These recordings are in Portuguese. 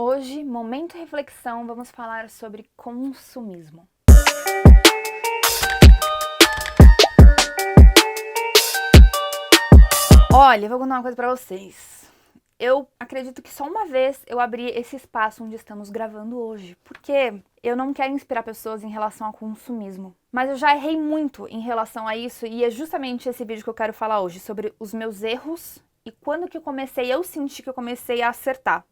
Hoje, momento reflexão, vamos falar sobre consumismo. Olha, eu vou contar uma coisa pra vocês. Eu acredito que só uma vez eu abri esse espaço onde estamos gravando hoje, porque eu não quero inspirar pessoas em relação ao consumismo. Mas eu já errei muito em relação a isso e é justamente esse vídeo que eu quero falar hoje, sobre os meus erros e quando que eu senti que eu comecei a acertar.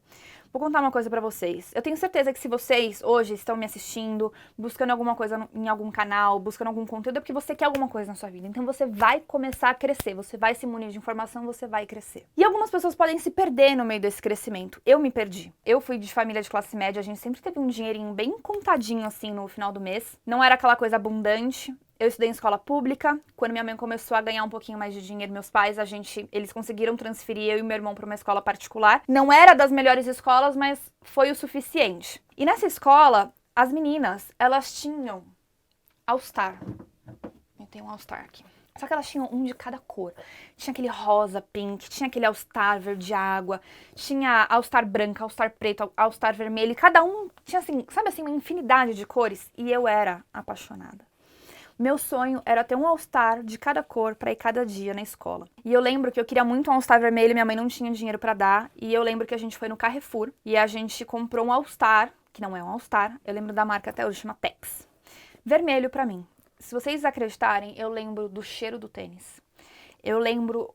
Vou contar uma coisa pra vocês. Eu tenho certeza que se vocês hoje estão me assistindo, buscando alguma coisa em algum canal, buscando algum conteúdo, é porque você quer alguma coisa na sua vida. Então você vai começar a crescer, você vai se munir de informação, você vai crescer. E algumas pessoas podem se perder no meio desse crescimento. Eu me perdi. Eu fui de família de classe média, a gente sempre teve um dinheirinho bem contadinho assim no final do mês. Não era aquela coisa abundante. Eu estudei em escola pública. Quando minha mãe começou a ganhar um pouquinho mais de dinheiro, meus pais, eles conseguiram transferir eu e meu irmão para uma escola particular. Não era das melhores escolas, mas foi o suficiente. E nessa escola, as meninas, elas tinham All-Star. Eu tenho um All-Star aqui. Só que elas tinham um de cada cor. Tinha aquele rosa, pink, tinha aquele All-Star verde água, tinha All-Star branca, All-Star preto, All-Star vermelho. E cada um tinha assim, sabe assim, uma infinidade de cores. E eu era apaixonada. Meu sonho era ter um All-Star de cada cor para ir cada dia na escola. E eu lembro que eu queria muito um All-Star vermelho, minha mãe não tinha dinheiro para dar. E eu lembro que a gente foi no Carrefour e a gente comprou um All-Star, que não é um All-Star, eu lembro da marca até hoje, chama Tex. Vermelho para mim. Se vocês acreditarem, eu lembro do cheiro do tênis. Eu lembro,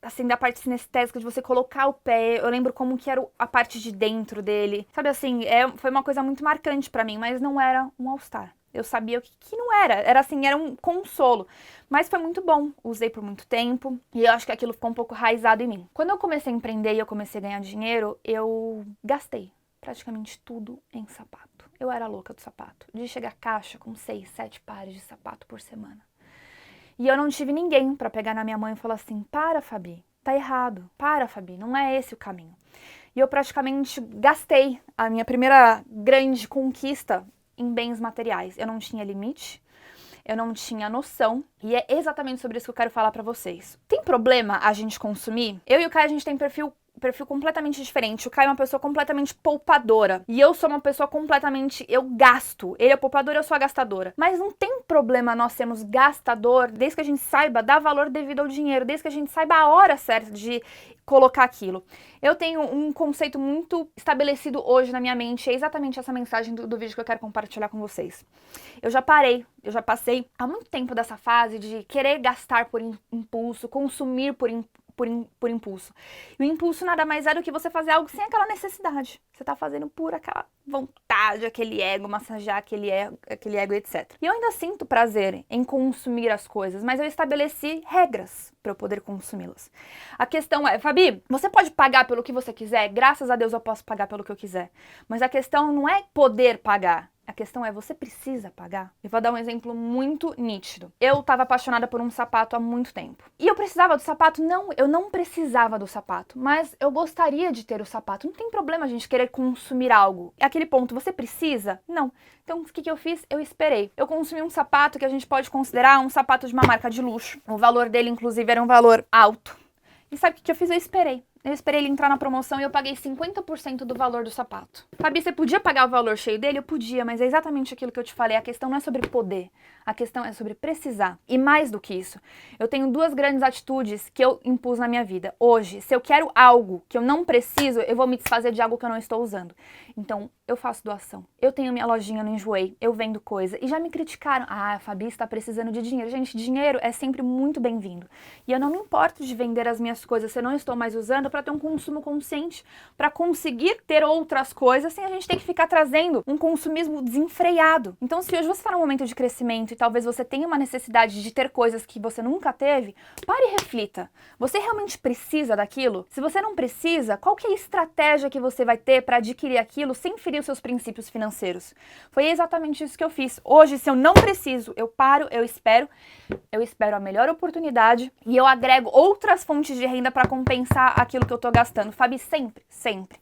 assim, da parte sinestésica de você colocar o pé. Eu lembro como que era a parte de dentro dele. Sabe assim, foi uma coisa muito marcante para mim, mas não era um All-Star. Eu sabia que não era. Era assim, era um consolo. Mas foi muito bom. Usei por muito tempo. E eu acho que aquilo ficou um pouco raizado em mim. Quando eu comecei a empreender e eu comecei a ganhar dinheiro, eu gastei praticamente tudo em sapato. Eu era louca do sapato. De chegar a caixa com 6, 7 pares de sapato por semana. E eu não tive ninguém pra pegar na minha mão e falar assim: para, Fabi, tá errado. Para, Fabi, não é esse o caminho. E eu praticamente gastei a minha primeira grande conquista em bens materiais. Eu não tinha limite, eu não tinha noção, e é exatamente sobre isso que eu quero falar pra vocês. Tem problema a gente consumir? Eu e o Caio, a gente tem perfil completamente diferente. O Caio é uma pessoa completamente poupadora. E eu sou uma pessoa completamente... Eu gasto. Ele é poupador, eu sou a gastadora. Mas não tem problema nós sermos gastador, desde que a gente saiba dar valor devido ao dinheiro, desde que a gente saiba a hora certa de colocar aquilo. Eu tenho um conceito muito estabelecido hoje na minha mente, é exatamente essa mensagem do vídeo que eu quero compartilhar com vocês. Eu já passei há muito tempo dessa fase de querer gastar por impulso, consumir por impulso. E o impulso nada mais é do que você fazer algo sem aquela necessidade. Você tá fazendo por aquela vontade, aquele ego, massagear aquele ego, etc. E eu ainda sinto prazer em consumir as coisas, mas eu estabeleci regras para eu poder consumi-las. A questão é, Fabi, você pode pagar pelo que você quiser? Graças a Deus eu posso pagar pelo que eu quiser. Mas a questão não é poder pagar. A questão é, você precisa pagar? Eu vou dar um exemplo muito nítido. Eu estava apaixonada por um sapato há muito tempo. E eu precisava do sapato? Não, eu não precisava do sapato. Mas eu gostaria de ter o sapato. Não tem problema a gente querer consumir algo. É aquele ponto, você precisa? Não. Então, o que eu fiz? Eu esperei. Eu consumi um sapato que a gente pode considerar um sapato de uma marca de luxo. O valor dele, inclusive, era um valor alto. E sabe o que eu fiz? Eu esperei. Eu esperei ele entrar na promoção e eu paguei 50% do valor do sapato. Fabi, você podia pagar o valor cheio dele? Eu podia, mas é exatamente aquilo que eu te falei. A questão não é sobre poder, a questão é sobre precisar. E mais do que isso, eu tenho duas grandes atitudes que eu impus na minha vida. Hoje, se eu quero algo que eu não preciso, eu vou me desfazer de algo que eu não estou usando. Então, eu faço doação. Eu tenho minha lojinha no Enjoei, eu vendo coisa. E já me criticaram. Ah, a Fabi está precisando de dinheiro. Gente, dinheiro é sempre muito bem-vindo. E eu não me importo de vender as minhas coisas se eu não estou mais usando para ter um consumo consciente, para conseguir ter outras coisas sem a gente ter que ficar trazendo um consumismo desenfreado. Então, se hoje você está num momento de crescimento e talvez você tenha uma necessidade de ter coisas que você nunca teve, pare e reflita. Você realmente precisa daquilo? Se você não precisa, qual que é a estratégia que você vai ter para adquirir aquilo sem ferir os seus princípios financeiros? Foi exatamente isso que eu fiz. Hoje, se eu não preciso, eu paro, eu espero a melhor oportunidade e eu agrego outras fontes de renda para compensar aquilo que eu tô gastando. Fabi, sempre, sempre.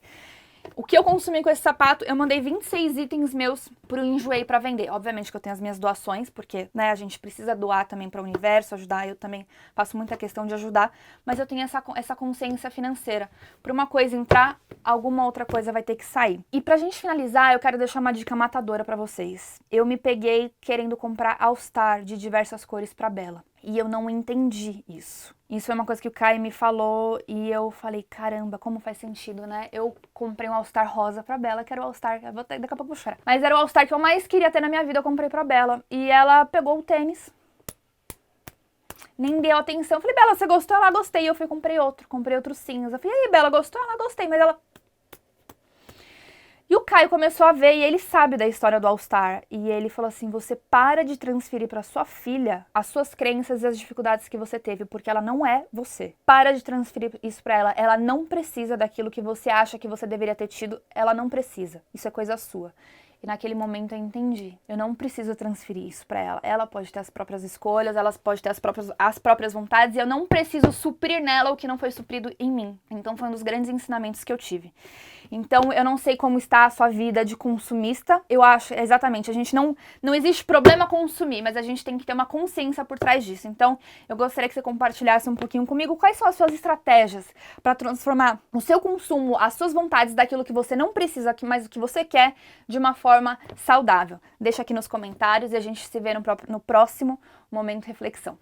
O que eu consumi com esse sapato, eu mandei 26 itens meus pro Enjoei pra vender. Obviamente que eu tenho as minhas doações, porque, né, a gente precisa doar também para o universo, ajudar. Eu também faço muita questão de ajudar, mas eu tenho essa consciência financeira. Pra uma coisa entrar, alguma outra coisa vai ter que sair. E pra gente finalizar, eu quero deixar uma dica matadora pra vocês. Eu me peguei querendo comprar All Star de diversas cores pra Bela. E eu não entendi isso. Isso é uma coisa que o Caio me falou e eu falei, caramba, como faz sentido, né? Eu comprei um All-Star rosa pra Bela, que era o All-Star, daqui a pouco eu vou chorar. Mas era o All-Star que eu mais queria ter na minha vida, eu comprei pra Bela. E ela pegou o tênis, nem deu atenção. Eu falei, Bela, você gostou? Ela, gostei. Eu fui comprei outro cinza. Eu falei, e aí, Bela, gostou? Ela, gostei. Mas ela... E o Caio começou a ver e ele sabe da história do All Star. E ele falou assim, você para de transferir pra sua filha as suas crenças e as dificuldades que você teve, porque ela não é você. Para de transferir isso pra ela. Ela não precisa daquilo que você acha que você deveria ter tido. Ela não precisa. Isso é coisa sua. E naquele momento eu entendi. Eu não preciso transferir isso pra ela. Ela pode ter as próprias escolhas, ela pode ter as próprias vontades e eu não preciso suprir nela o que não foi suprido em mim. Então foi um dos grandes ensinamentos que eu tive. Então eu não sei como está a sua vida de consumista. Eu acho, exatamente, a gente não existe problema consumir, mas a gente tem que ter uma consciência por trás disso. Então eu gostaria que você compartilhasse um pouquinho comigo quais são as suas estratégias para transformar o seu consumo, as suas vontades daquilo que você não precisa, mas o que você quer, de uma forma saudável. Deixa aqui nos comentários e a gente se vê no próximo Momento Reflexão.